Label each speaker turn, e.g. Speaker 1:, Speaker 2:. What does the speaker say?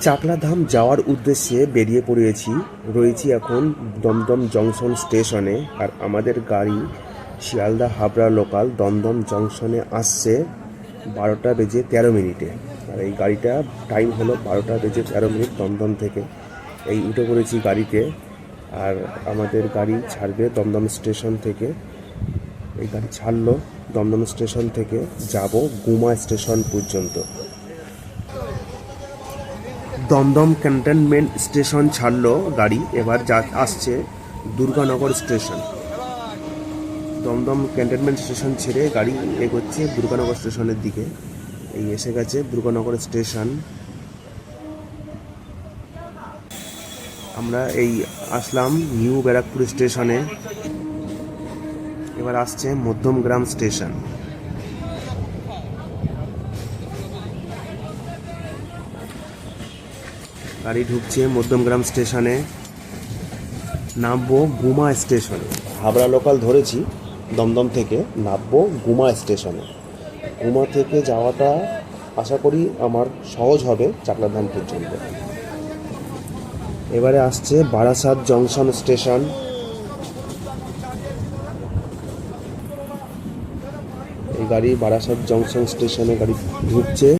Speaker 1: চাকলাধাম যাওয়ার উদ্দেশ্যে বেরিয়ে পড়েছি। রয়েছি এখন দমদম জংশন স্টেশনে। আর আমাদের গাড়ি শিয়ালদা হাবড়া লোকাল দমদম জংশনে আসছে 12:13। আর এই গাড়িটা টাইম হলো 12:13 দমদম থেকে। এই উঠে পড়েছি গাড়িতে। আর আমাদের গাড়ি ছাড়বে দমদম স্টেশন থেকে। এই গাড়ি ছাড়লো দমদম স্টেশন থেকে, যাব গুমা স্টেশন পর্যন্ত। দমদম ক্যান্টনমেন্ট স্টেশন ছাড়লো গাড়ি, এবার আসছে Durganagar station. Dum Dum cantonment station ছেড়ে গাড়ি এগোচ্ছে দুর্গানগর স্টেশনের দিকে। এই এসে গেছে দুর্গানগর স্টেশন। আমরা এই আসলাম নিউ ব্যারাকপুর স্টেশনে। এবার আসছে মধ্যমগ্রাম স্টেশন। গাড়ি ঢুকছে মধ্যমগ্রাম স্টেশনে, নামবো গুমা স্টেশনে। হাবড়া লোকাল ধরেছি দমদম থেকে, নামবো গুমা স্টেশনে। গুমা থেকে যাওয়াটা আশা করি আমার সহজ হবে চাকলাধাম পর্যন্ত। এবারে আসছে বারাসাত জংশন স্টেশন। এই গাড়ি বারাসাত জংশন স্টেশনে গাড়ি ঢুকছে।